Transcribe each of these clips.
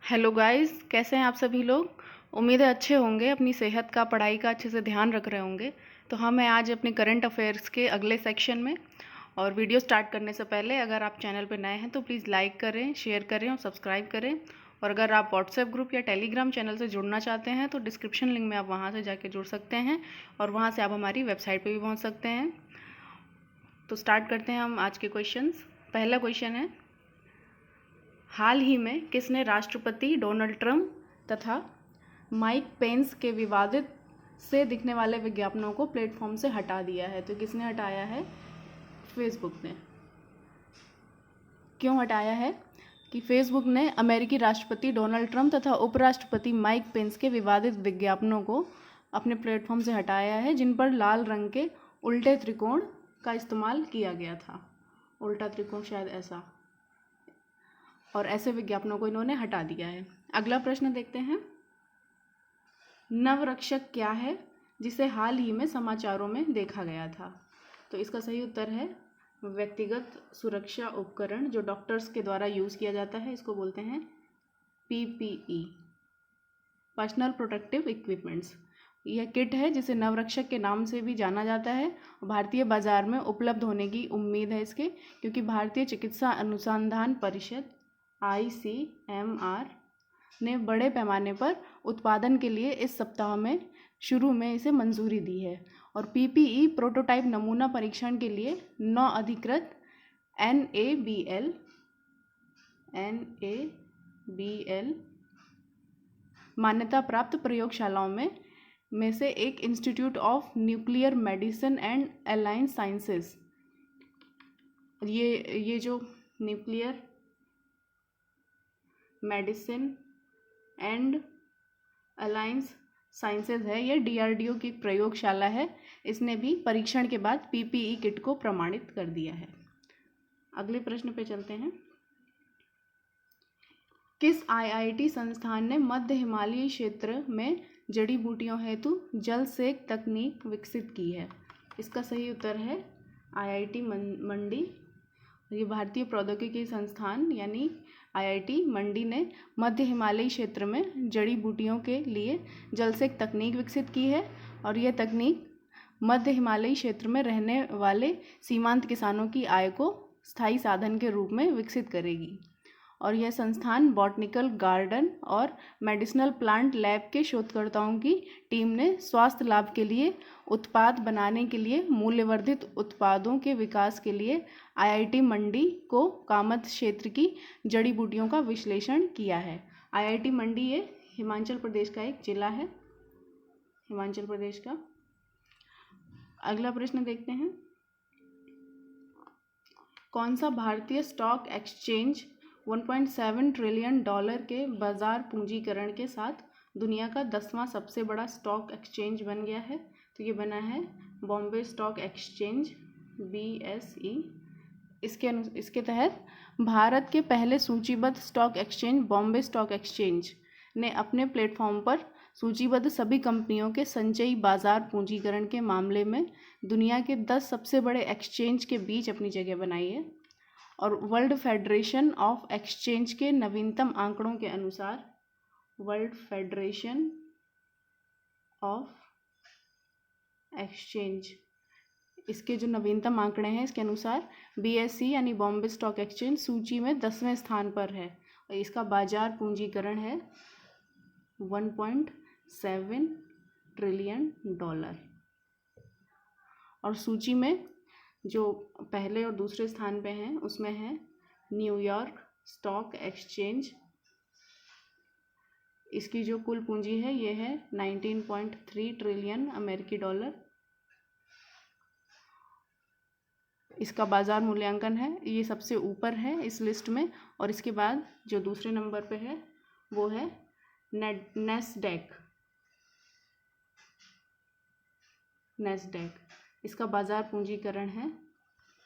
Hello guys, कैसे हैं आप सभी लोग। उम्मीद है अच्छे होंगे, अपनी सेहत का, पढ़ाई का अच्छे से ध्यान रख रहे होंगे। तो हम हैं आज अपने करंट अफेयर्स के अगले सेक्शन में। और वीडियो स्टार्ट करने से पहले अगर आप चैनल पर नए हैं तो प्लीज़ लाइक करें, शेयर करें और सब्सक्राइब करें। और अगर आप व्हाट्सएप ग्रुप या टेलीग्राम चैनल से जुड़ना चाहते हैं तो डिस्क्रिप्शन लिंक में आप वहाँ से जाके जुड़ सकते हैं और वहाँ से आप हमारी वेबसाइट पर भी पहुँच सकते हैं। तो स्टार्ट करते हैं हम आज के क्वेश्चंस। पहला क्वेश्चन है, हाल ही में किसने राष्ट्रपति डोनाल्ड ट्रंप तथा माइक पेंस के विवादित से दिखने वाले विज्ञापनों को प्लेटफॉर्म से हटा दिया है? तो किसने हटाया है? फेसबुक ने। क्यों हटाया है? कि फेसबुक ने अमेरिकी राष्ट्रपति डोनाल्ड ट्रंप तथा उपराष्ट्रपति माइक पेंस के विवादित विज्ञापनों को अपने प्लेटफॉर्म से हटाया है, जिन पर लाल रंग के उल्टे त्रिकोण का इस्तेमाल किया गया था। उल्टा त्रिकोण शायद ऐसा, और ऐसे विज्ञापनों को इन्होंने हटा दिया है। अगला प्रश्न देखते हैं, नवरक्षक क्या है जिसे हाल ही में समाचारों में देखा गया था? तो इसका सही उत्तर है व्यक्तिगत सुरक्षा उपकरण, जो डॉक्टर्स के द्वारा यूज़ किया जाता है। इसको बोलते हैं PPE, पर्सनल प्रोटेक्टिव इक्विपमेंट्स। यह किट है जिसे नवरक्षक के नाम से भी जाना जाता है। भारतीय बाजार में उपलब्ध होने की उम्मीद है इसके, क्योंकि भारतीय चिकित्सा अनुसंधान परिषद ICMR ने बड़े पैमाने पर उत्पादन के लिए इस सप्ताह में शुरू में इसे मंजूरी दी है। और PPE प्रोटोटाइप नमूना परीक्षण के लिए 9 अधिकृत NABL मान्यता प्राप्त प्रयोगशालाओं में से एक institute of nuclear medicine and alliance sciences, ये जो nuclear medicine and alliance sciences है, ये DRDO की प्रयोगशाला है। इसने भी परीक्षण के बाद PPE किट को प्रमाणित कर दिया है। अगले प्रश्न पे चलते हैं, किस IIT संस्थान ने मध्य हिमालयी क्षेत्र में जड़ी बूटियों हेतु जल सेक तकनीक विकसित की है? इसका सही उत्तर है IIT मंडी। ये भारतीय प्रौद्योगिकी संस्थान यानी IIT मंडी ने मध्य हिमालयी क्षेत्र में जड़ी बूटियों के लिए जलसेक तकनीक विकसित की है। और यह तकनीक मध्य हिमालयी क्षेत्र में रहने वाले सीमांत किसानों की आय को स्थायी साधन के रूप में विकसित करेगी। और यह संस्थान बॉटनिकल गार्डन और मेडिसिनल प्लांट लैब के शोधकर्ताओं की टीम ने स्वास्थ्य लाभ के लिए उत्पाद बनाने के लिए मूल्यवर्धित उत्पादों के विकास के लिए IIT मंडी को कामत क्षेत्र की जड़ी बूटियों का विश्लेषण किया है। IIT मंडी ये हिमाचल प्रदेश का एक जिला है, हिमाचल प्रदेश का। अगला प्रश्न देखते हैं, कौन सा भारतीय स्टॉक एक्सचेंज $1.7 ट्रिलियन के बाजार पूंजीकरण के साथ दुनिया का 10वां सबसे बड़ा स्टॉक एक्सचेंज बन गया है? तो ये बना है बॉम्बे स्टॉक एक्सचेंज, BSE। इसके तहत भारत के पहले सूचीबद्ध stock exchange Bombay stock exchange ने अपने प्लेटफॉर्म पर सूचीबद्ध सभी कंपनियों के संचयी बाजार पूंजीकरण के मामले में दुनिया के 10 सबसे बड़े एक्सचेंज के बीच अपनी जगह बनाई है। और वर्ल्ड फेडरेशन ऑफ एक्सचेंज के नवीनतम आंकड़ों के अनुसार, वर्ल्ड फेडरेशन ऑफ एक्सचेंज, इसके जो नवीनतम आंकड़े हैं इसके अनुसार BSE यानी बॉम्बे स्टॉक एक्सचेंज सूची में 10वें स्थान पर है। और इसका बाजार पूंजीकरण है $1.7 ट्रिलियन। और सूची में जो पहले और दूसरे स्थान पे हैं उसमें है न्यूयॉर्क स्टॉक एक्सचेंज। इसकी जो कुल पूंजी है ये है $19.3 ट्रिलियन अमेरिकी डॉलर। इसका बाजार मूल्यांकन है, ये सबसे ऊपर है इस लिस्ट में। और इसके बाद जो दूसरे नंबर पे है वो है नेस्डैक। इसका बाजार पूंजीकरण है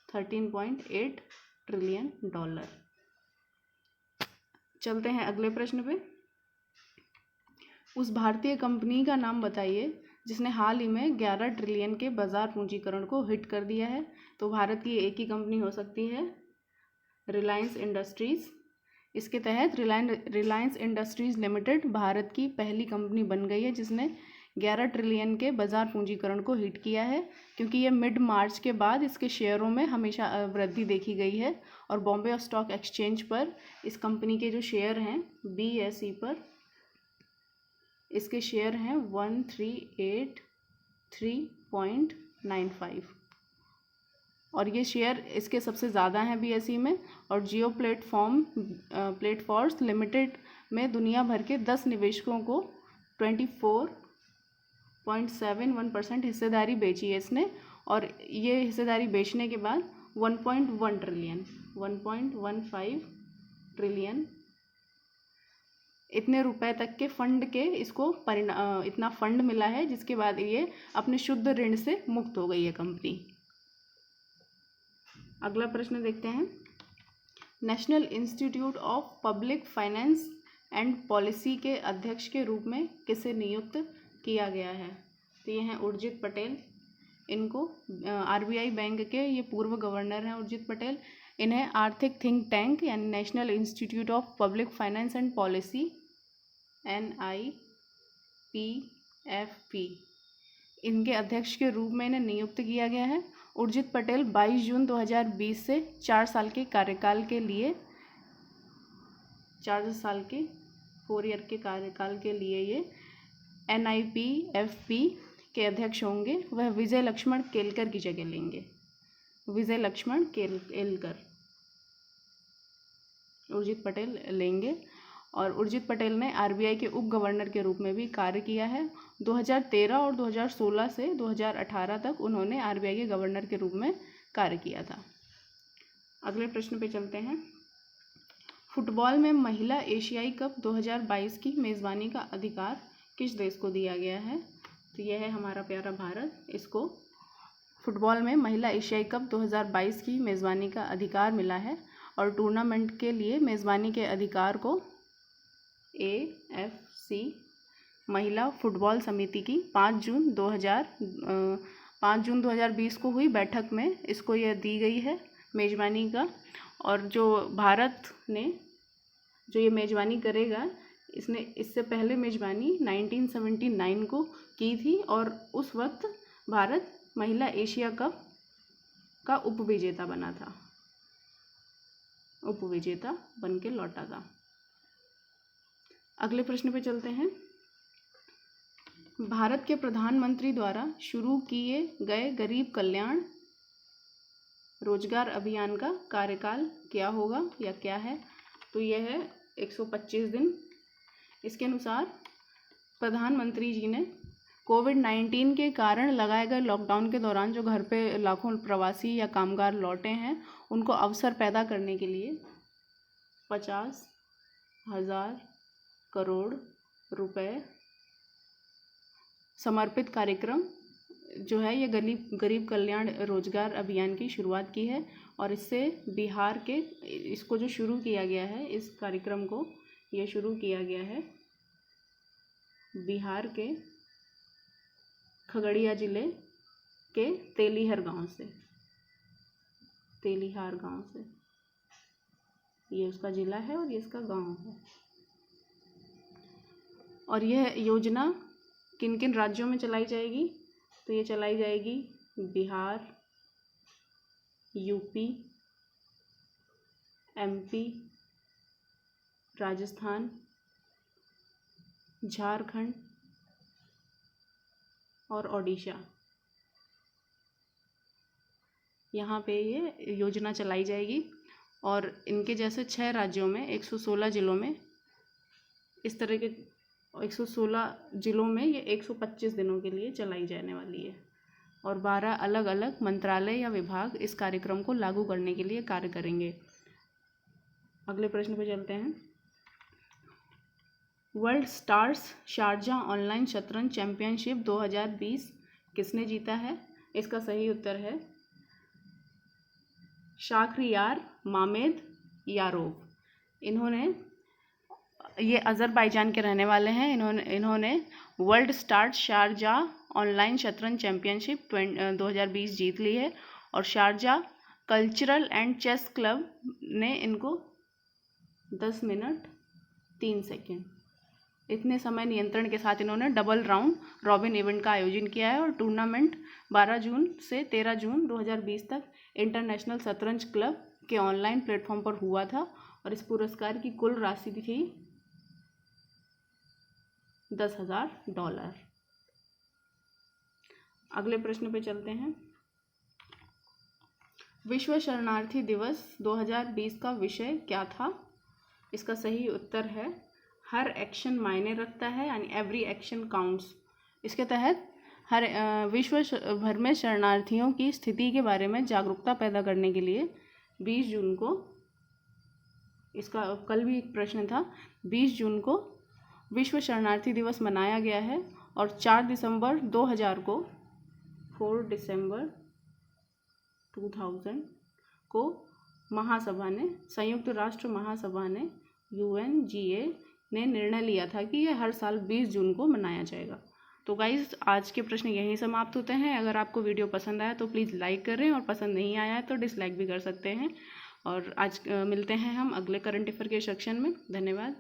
$13.8 ट्रिलियन। चलते हैं अगले प्रश्न पे, उस भारतीय कंपनी का नाम बताइए जिसने हाल ही में 11 ट्रिलियन के बाजार पूंजीकरण को हिट कर दिया है। तो भारत की एक ही कंपनी हो सकती है, रिलायंस इंडस्ट्रीज़। इसके तहत रिलायंस इंडस्ट्रीज़ लिमिटेड भारत की पहली कंपनी बन गई है जिसने 11 ट्रिलियन के बाजार पूंजीकरण को हिट किया है, क्योंकि ये मिड मार्च के बाद इसके शेयरों में हमेशा वृद्धि देखी गई है। और बॉम्बे स्टॉक एक्सचेंज पर इस कंपनी के जो शेयर हैं BSE पर इसके शेयर हैं 1383.95 और ये शेयर इसके सबसे ज़्यादा हैं BSE में। और जियो प्लेटफॉर्म्स लिमिटेड में दुनिया भर के 10 निवेशकों को 24.71% हिस्सेदारी बेची है इसने, और ये हिस्सेदारी बेचने के बाद 1.15 ट्रिलियन इतने रुपए तक के फंड के इसको इतना फंड मिला है, जिसके बाद ये अपने शुद्ध ऋण से मुक्त हो गई है कंपनी। अगला प्रश्न देखते हैं। National institute of public finance and policy के अध्यक्ष के रूप में किसे नियुक्त किया गया है? तो ये हैं उर्जित पटेल। इनको RBI बैंक के ये पूर्व गवर्नर हैं उर्जित पटेल। इन्हें आर्थिक थिंक टैंक यानी national institute of public finance and policy NIPFP इनके अध्यक्ष के रूप में इन्हें नियुक्त किया गया है। उर्जित पटेल 22 जून 2020 से 4 साल के कार्यकाल के लिए 4 साल के 4 ईयर के कार्यकाल के लिए ये NIPFP के अध्यक्ष होंगे। वह विजय लक्ष्मण केलकर की जगह लेंगे। विजय लक्ष्मण केलकर उर्जित पटेल लेंगे। और उर्जित पटेल ने RBI के उप गवर्नर के रूप में भी कार्य किया है। 2013 और 2016 से 2018 तक उन्होंने RBI के गवर्नर के रूप में कार्य किया था। अगले प्रश्न पे चलते हैं। फुटबॉल में महिला एशियाई कप 2022 की मेज़बानी का अधिकार किस देश को दिया गया है? तो यह है हमारा प्यारा भारत। इसको फुटबॉल में महिला एशियाई कप 2022 की मेज़बानी का अधिकार मिला है। और टूर्नामेंट के लिए मेज़बानी के अधिकार को AFC महिला फुटबॉल समिति की 5 जून 2020 को हुई बैठक में इसको यह दी गई है मेज़बानी का। और जो भारत ने जो ये मेज़बानी करेगा, इसने इससे पहले मेज़बानी 1979 को की थी और उस वक्त भारत महिला एशिया कप का उपविजेता बना था, उपविजेता बन के लौटा था। अगले प्रश्न पे चलते हैं। भारत के प्रधानमंत्री द्वारा शुरू किए गए गरीब कल्याण रोजगार अभियान का कार्यकाल क्या होगा या क्या है? तो यह है 125 दिन। इसके अनुसार प्रधानमंत्री जी ने कोविड-19 के कारण लगाए गए लॉकडाउन के दौरान जो घर पे लाखों प्रवासी या कामगार लौटे हैं, उनको अवसर पैदा करने के लिए 50,000 करोड़ रुपए समर्पित कार्यक्रम जो है ये गरीब कल्याण रोजगार अभियान की शुरुआत की है। और इससे बिहार के इसको जो शुरू किया गया है, इस कार्यक्रम को ये शुरू किया गया है बिहार के खगड़िया जिले के तेलिहार गांव से। ये उसका ज़िला है और ये इसका गांव है। और यह योजना किन किन राज्यों में चलाई जाएगी? तो ये चलाई जाएगी बिहार, यूपी, MP, राजस्थान, झारखंड और ओडिशा। यहाँ पे ये योजना चलाई जाएगी। और इनके जैसे 6 राज्यों में 116 जिलों में इस तरह के 116 जिलों में ये 125 दिनों के लिए चलाई जाने वाली है। और 12 अलग अलग मंत्रालय या विभाग इस कार्यक्रम को लागू करने के लिए कार्य करेंगे। अगले प्रश्न पे चलते हैं। वर्ल्ड स्टार्स शारजाह ऑनलाइन शतरंज चैंपियनशिप 2020 किसने जीता है? इसका सही उत्तर है शाखरियार मामेद यारोव। ये अज़रबैजान के रहने वाले हैं। इन्होंने वर्ल्ड स्टार्स शारजाह ऑनलाइन शतरंज चैंपियनशिप 2020 जीत ली है। और Sharjah cultural and chess club ने इनको 10 मिनट 3 सेकेंड। इतने समय नियंत्रण के साथ इन्होंने डबल राउंड रॉबिन इवेंट का आयोजन किया है और टूर्नामेंट 12 जून से 13 जून 2020 तक इंटरनेशनल शतरंज क्लब के ऑनलाइन प्लेटफॉर्म पर हुआ था और इस पुरस्कार की कुल राशि थी $10,000। अगले प्रश्न पे चलते हैं। विश्व शरणार्थी दिवस 2020 का विषय क्या था? इसका सही उत्तर है हर एक्शन मायने रखता है, यानी एवरी एक्शन काउंट्स। इसके तहत विश्व भर में शरणार्थियों की स्थिति के बारे में जागरूकता पैदा करने के लिए 20 जून को, इसका कल भी एक प्रश्न था, 20 जून को विश्व शरणार्थी दिवस मनाया गया है और 4 दिसंबर 2000 को 4 दिसंबर 2000 को महासभा ने, संयुक्त राष्ट्र महासभा ने, UNGA ने निर्णय लिया था कि यह हर साल 20 जून को मनाया जाएगा। तो गाइस, आज के प्रश्न यहीं समाप्त होते हैं। अगर आपको वीडियो पसंद आया तो प्लीज़ लाइक करें और पसंद नहीं आया है तो डिसलाइक भी कर सकते हैं। और आज मिलते हैं हम अगले करंट अफेयर के सेक्शन में। धन्यवाद।